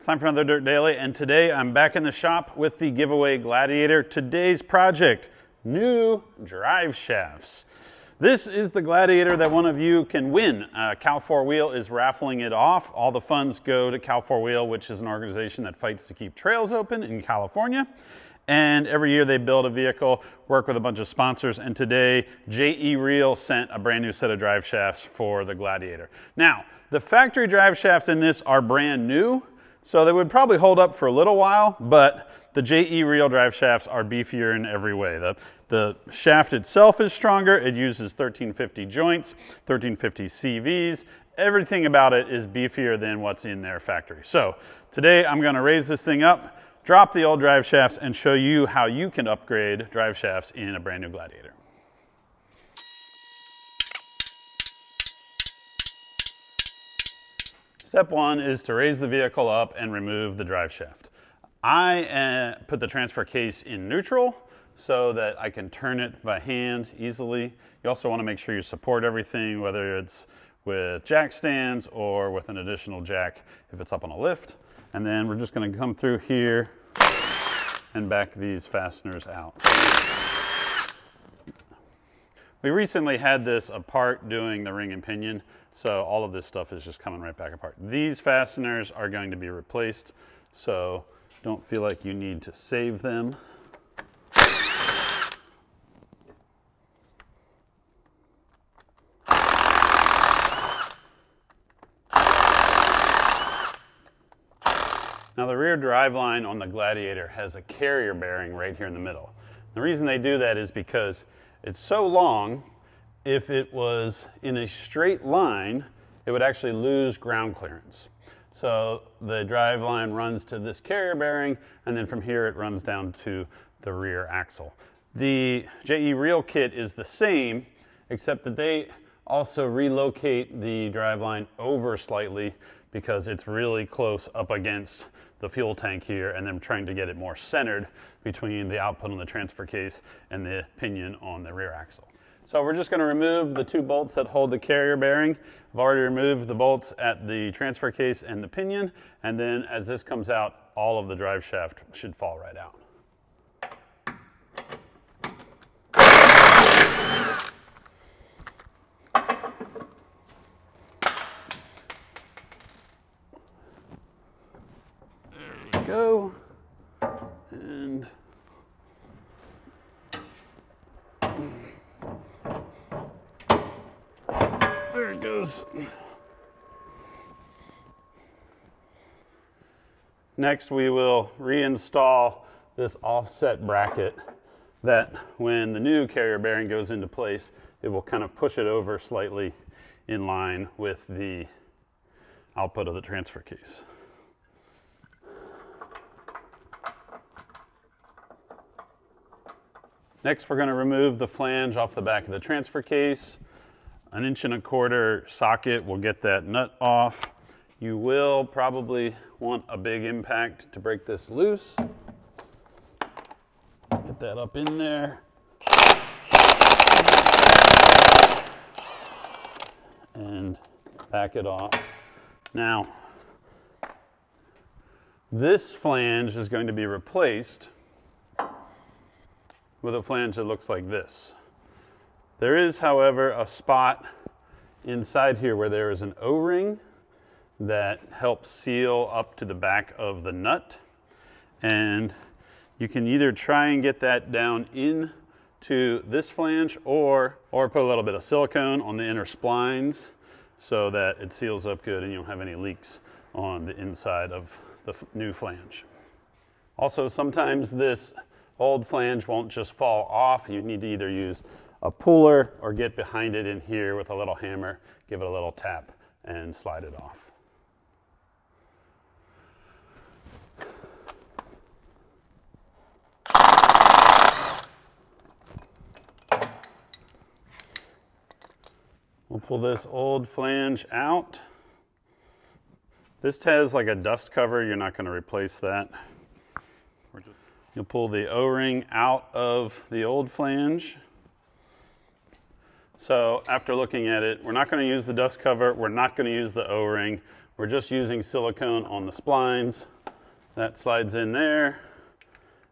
It's time for another Dirt Daily, and today I'm back in the shop with the Give-A-Way Gladiator. Today's project, new drive shafts. This is the Gladiator that one of you can win. Cal 4 Wheel is raffling it off. All the funds go to Cal 4 Wheel, which is an organization that fights to keep trails open in California. And every year they build a vehicle, work with a bunch of sponsors, and today JE Reel sent a brand new set of drive shafts for the Gladiator. Now, the factory drive shafts in this are brand new, so they would probably hold up for a little while, but the JE Reel drive shafts are beefier in every way. The shaft itself is stronger. It uses 1350 joints, 1350 CVs. Everything about it is beefier than what's in their factory. So today I'm going to raise this thing up, drop the old drive shafts, and show you how you can upgrade drive shafts in a brand new Gladiator. Step one is to raise the vehicle up and remove the drive shaft. I put the transfer case in neutral so that I can turn it by hand easily. You also want to make sure you support everything, whether it's with jack stands or with an additional jack if it's up on a lift. And then we're just going to come through here and back these fasteners out. We recently had this apart doing the ring and pinion, so all of this stuff is just coming right back apart. These fasteners are going to be replaced, so don't feel like you need to save them. Now the rear driveline on the Gladiator has a carrier bearing right here in the middle. The reason they do that is because it's so long, if it was in a straight line, it would actually lose ground clearance. So the driveline runs to this carrier bearing, and then from here it runs down to the rear axle. The JE Reel kit is the same, except that they also relocate the driveline over slightly because it's really close up against the fuel tank here, and then trying to get it more centered between the output on the transfer case and the pinion on the rear axle. So we're just going to remove the two bolts that hold the carrier bearing. I've already removed the bolts at the transfer case and the pinion, and then as this comes out, all of the drive shaft should fall right out. There we go. And there it goes. Next, we will reinstall this offset bracket that when the new carrier bearing goes into place, it will kind of push it over slightly in line with the output of the transfer case. Next, we're going to remove the flange off the back of the transfer case. An 1¼ inch socket will get that nut off. You will probably want a big impact to break this loose. Get that up in there. And back it off. Now, this flange is going to be replaced with a flange that looks like this. There is, however, a spot inside here where there is an O-ring that helps seal up to the back of the nut. And you can either try and get that down into this flange or put a little bit of silicone on the inner splines so that it seals up good and you don't have any leaks on the inside of the new flange. Also, sometimes this old flange won't just fall off. You need to either use a puller or get behind it in here with a little hammer, give it a little tap, and slide it off. We'll pull this old flange out. This has like a dust cover. You're not going to replace that. You'll pull the O-ring out of the old flange. So after looking at it, we're not going to use the dust cover. We're not going to use the O-ring. We're just using silicone on the splines. That slides in there,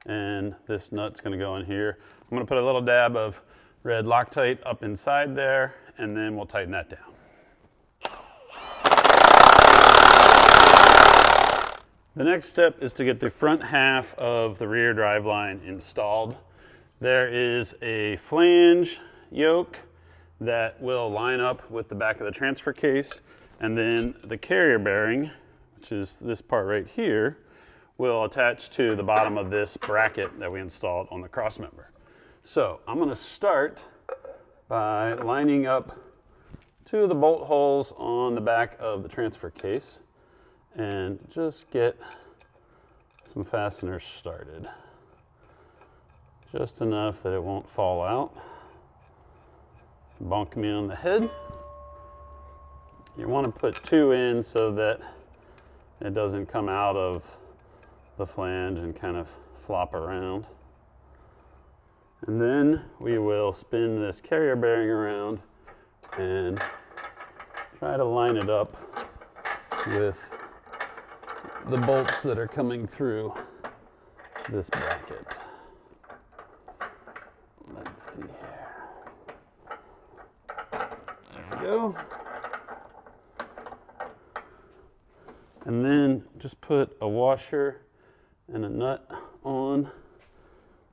and this nut's going to go in here. I'm going to put a little dab of red Loctite up inside there, and then we'll tighten that down. The next step is to get the front half of the rear drive line installed. There is a flange yoke that will line up with the back of the transfer case, and then the carrier bearing, which is this part right here, will attach to the bottom of this bracket that we installed on the cross member. So I'm going to start by lining up two of the bolt holes on the back of the transfer case and just get some fasteners started. Just enough that it won't fall out. Bonk me on the head. You want to put two in so that it doesn't come out of the flange and kind of flop around. And then we will spin this carrier bearing around and try to line it up with the bolts that are coming through this bracket. Let's see here. There we go. And then just put a washer and a nut on.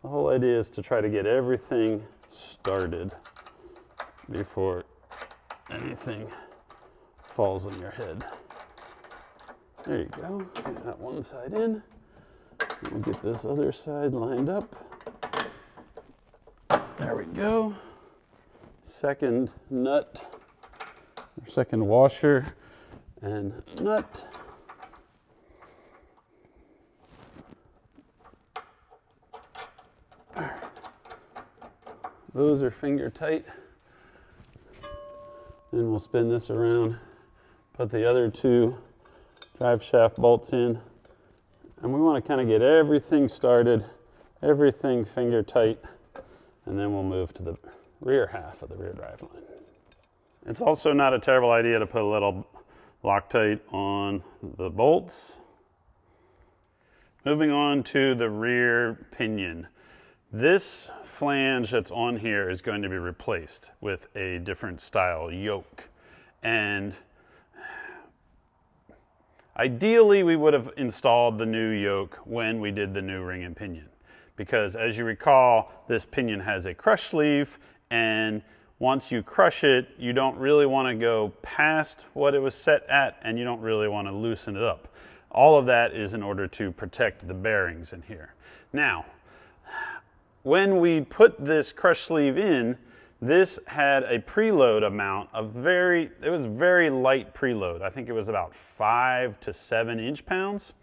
The whole idea is to try to get everything started before anything falls on your head. There you go. Get that one side in. We'll get this other side lined up. There we go. Second nut, or second washer and nut. Those are finger tight. Then we'll spin this around, put the other two drive shaft bolts in, and we want to kind of get everything started, everything finger tight, and then we'll move to the rear half of the rear drive line. It's also not a terrible idea to put a little Loctite on the bolts. Moving on to the rear pinion. This flange that's on here is going to be replaced with a different style yoke. And ideally, we would have installed the new yoke when we did the new ring and pinion. Because as you recall, this pinion has a crush sleeve, and once you crush it, you don't really want to go past what it was set at, and you don't really want to loosen it up. All of that is in order to protect the bearings in here. Now, when we put this crush sleeve in, this had a preload amount of it was very light preload. I think it was about 5 to 7 inch-pounds.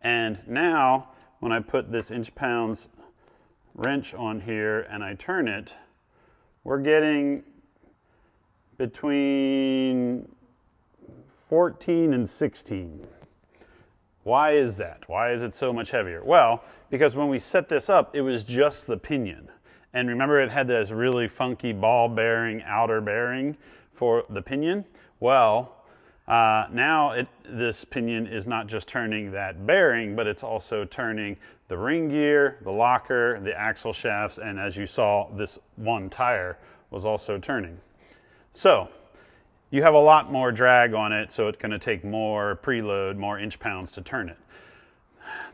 And now, when I put this inch-pounds wrench on here and I turn it, we're getting between 14 and 16. Why is that? Why is it so much heavier? Well, because when we set this up, it was just the pinion. And remember, it had this really funky ball bearing, outer bearing for the pinion? Well, now this pinion is not just turning that bearing, but it's also turning the ring gear, the locker, the axle shafts, and as you saw, this one tire was also turning. So, you have a lot more drag on it, so it's going to take more preload, more inch-pounds to turn it.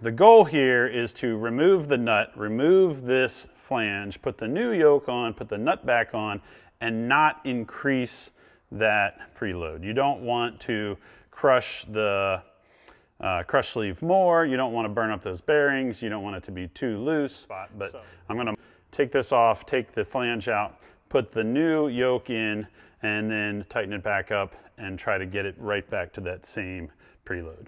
The goal here is to remove the nut, remove this flange, put the new yoke on, put the nut back on, and not increase that preload. You don't want to crush the crush sleeve more. You don't want to burn up those bearings. You don't want it to be too loose. But I'm going to take this off, take the flange out, put the new yoke in, and then tighten it back up and try to get it right back to that same preload.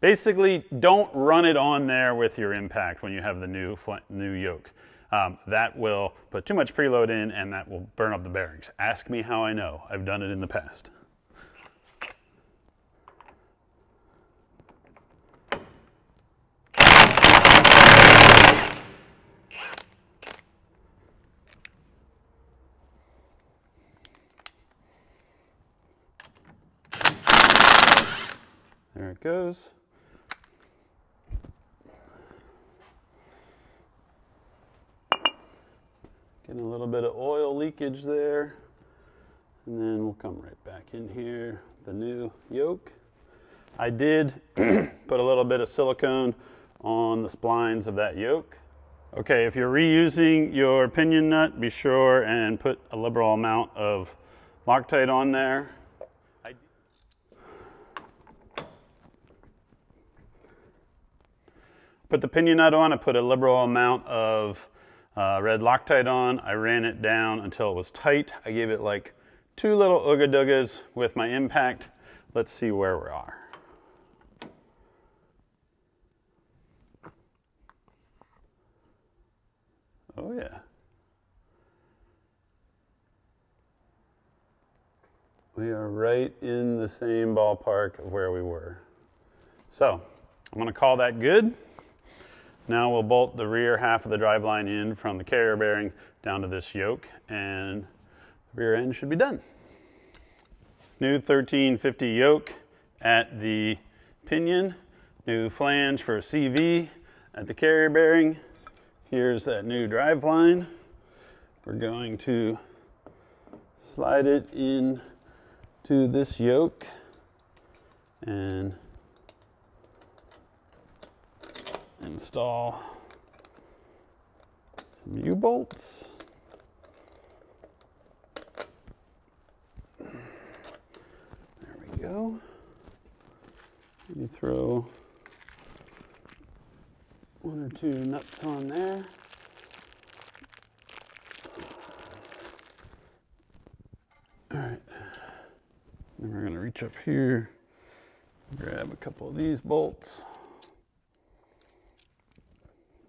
Basically, don't run it on there with your impact when you have the new yoke. That will put too much preload in and that will burn up the bearings. Ask me how I know. I've done it in the past. There it goes. Getting a little bit of oil leakage there. And then we'll come right back in here, the new yoke. I did put a little bit of silicone on the splines of that yoke. Okay, if you're reusing your pinion nut, be sure and put a liberal amount of Loctite on there. Put the pinion nut on, I put a liberal amount of red Loctite on. I ran it down until it was tight. I gave it like 2 little ooga doogas with my impact. Let's see where we are. Oh yeah. We are right in the same ballpark of where we were. So I'm going to call that good. Now we'll bolt the rear half of the driveline in from the carrier bearing down to this yoke, and the rear end should be done. New 1350 yoke at the pinion, new flange for CV at the carrier bearing. Here's that new driveline. We're going to slide it in to this yoke and install some U-bolts. There we go. Maybe throw 1 or 2 nuts on there. All right. Then we're going to reach up here, grab a couple of these bolts.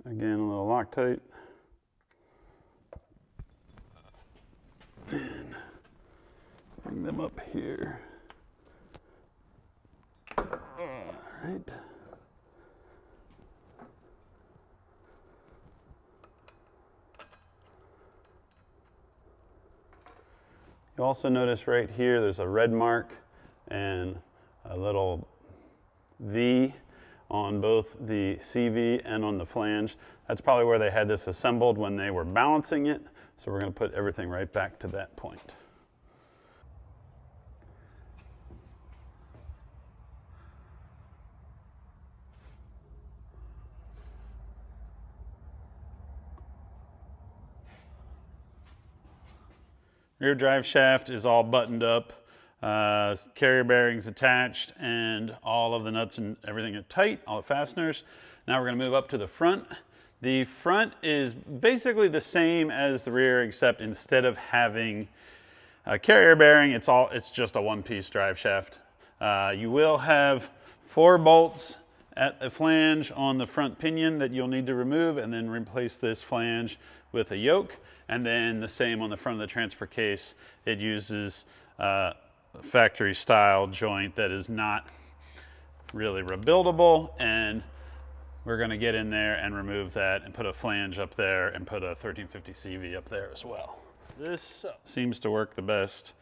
Again, a little Loctite. And bring them up here. All right. You also notice right here there's a red mark and a little V on both the CV and on the flange. That's probably where they had this assembled when they were balancing it. So we're going to put everything right back to that point. Rear drive shaft is all buttoned up, carrier bearings attached, and all of the nuts and everything are tight, all the fasteners. Now we're going to move up to the front. The front is basically the same as the rear, except instead of having a carrier bearing, it's just a one-piece drive shaft. You will have 4 bolts at a flange on the front pinion that you'll need to remove, and then replace this flange with a yoke. And then the same on the front of the transfer case. It uses a factory style joint that is not really rebuildable, and we're going to get in there and remove that and put a flange up there and put a 1350 CV up there as well. This seems to work the best.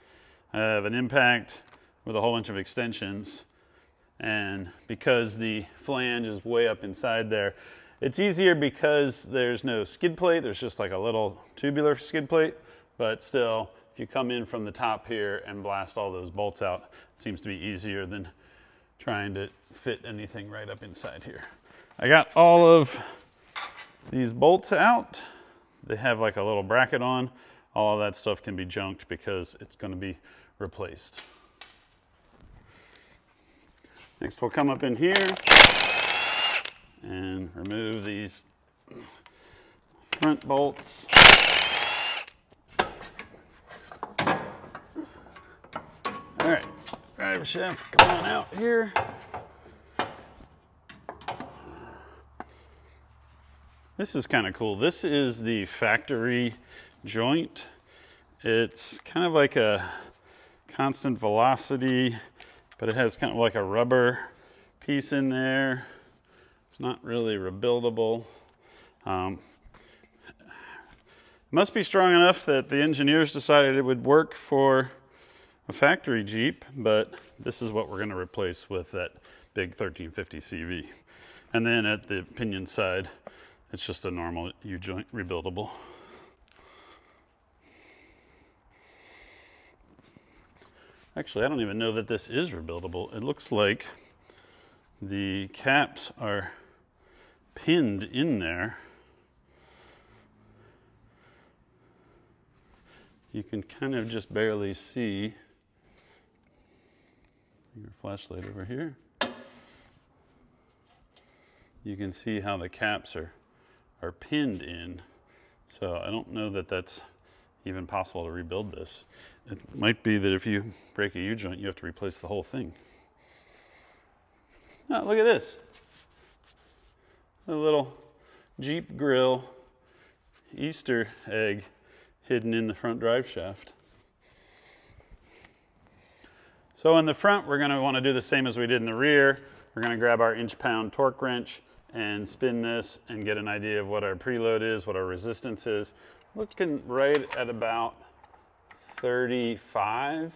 I have an impact with a whole bunch of extensions, and because the flange is way up inside there, it's easier because there's no skid plate. There's just like a little tubular skid plate, but still, if you come in from the top here and blast all those bolts out, it seems to be easier than trying to fit anything right up inside here. I got all of these bolts out. They have like a little bracket on. All of that stuff can be junked because it's going to be replaced. Next, we'll come up in here and remove these front bolts. All right, drive shaft, come on out here. This is kind of cool. This is the factory joint. It's kind of like a constant velocity, but it has kind of like a rubber piece in there. It's not really rebuildable. Must be strong enough that the engineers decided it would work for a factory Jeep, but this is what we're going to replace with that big 1350 CV. And then at the pinion side, it's just a normal U-joint rebuildable. Actually, I don't even know that this is rebuildable. It looks like the caps are pinned in there. You can kind of just barely see. Your flashlight over here. You can see how the caps are pinned in. So I don't know that that's even possible to rebuild this. It might be that if you break a U-joint, you have to replace the whole thing. Oh, look at this. A little Jeep grill Easter egg hidden in the front drive shaft. So in the front, we're going to want to do the same as we did in the rear. We're going to grab our inch-pound torque wrench and spin this and get an idea of what our preload is, what our resistance is. Looking right at about 35,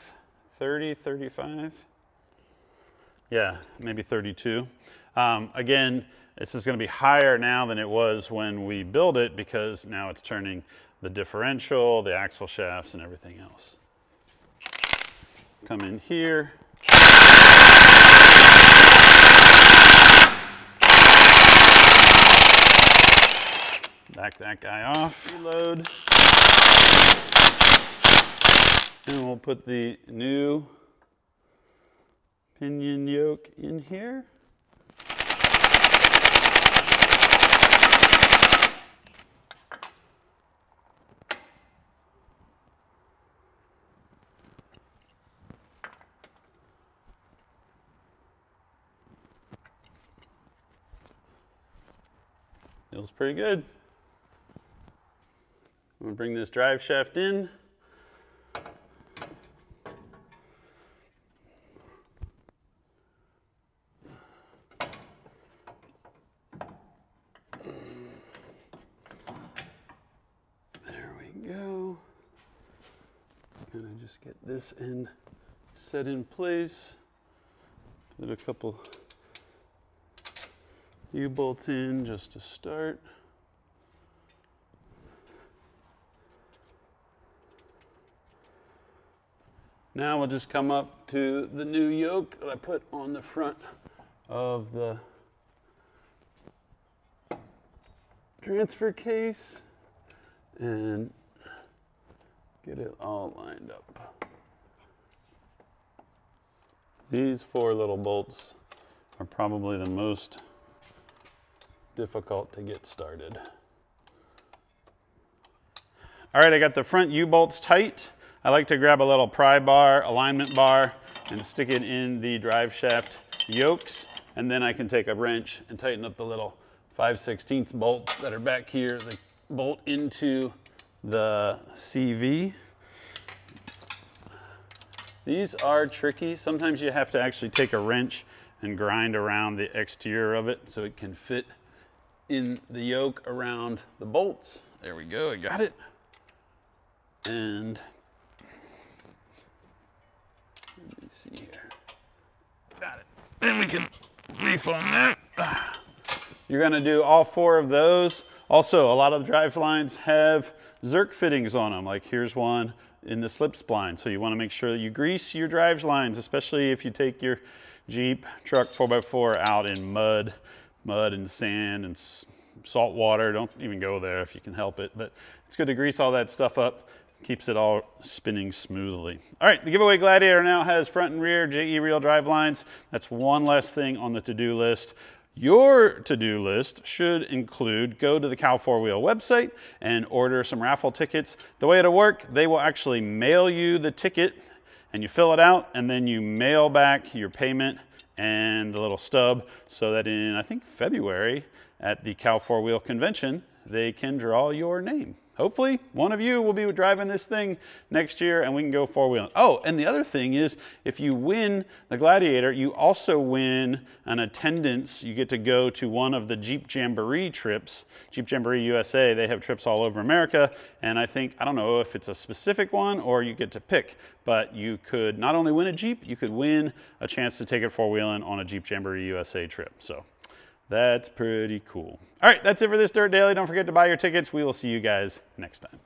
30, 35. Yeah, maybe 32. Again, this is going to be higher now than it was when we built it because now it's turning the differential, the axle shafts, and everything else. Come in here. Back that guy off, reload. And we'll put the new pinion yoke in here. Feels pretty good. I'm going to bring this drive shaft in. There we go. Kind of just get this end set in place. Put a couple U-bolts in just to start. Now we'll just come up to the new yoke that I put on the front of the transfer case and get it all lined up. These 4 little bolts are probably the most difficult to get started. All right, I got the front U-bolts tight. I like to grab a little pry bar, alignment bar, and stick it in the drive shaft yokes, and then I can take a wrench and tighten up the little 5/16 bolts that are back here that bolt into the CV. These are tricky. Sometimes you have to actually take a wrench and grind around the exterior of it so it can fit in the yoke around the bolts. There we go, I got it. And let me see here. Got it. Then we can refoam that. You're gonna do all 4 of those. Also, a lot of the drive lines have Zerk fittings on them. Like here's one in the slip spline. So you wanna make sure that you grease your drive lines, especially if you take your Jeep truck 4x4 out in mud and sand and salt water. Don't even go there if you can help it, but it's good to grease all that stuff up. Keeps it all spinning smoothly. All right, the Give-A-Way Gladiator now has front and rear JE reel drive lines. That's one less thing on the to-do list. Your to-do list should include go to the Cal 4-Wheel website and order some raffle tickets. The way it'll work, they will actually mail you the ticket and you fill it out and then you mail back your payment and the little stub so that in, I think, February at the Cal 4-Wheel convention, they can draw your name. Hopefully, one of you will be driving this thing next year and we can go 4-wheeling. Oh, and the other thing is, if you win the Gladiator, you also win an attendance. You get to go to one of the Jeep Jamboree trips. Jeep Jamboree USA, they have trips all over America. And I think, I don't know if it's a specific one or you get to pick, but you could not only win a Jeep, you could win a chance to take it 4-wheeling on a Jeep Jamboree USA trip. So that's pretty cool. All right, that's it for this Dirt Daily. Don't forget to buy your tickets. We will see you guys next time.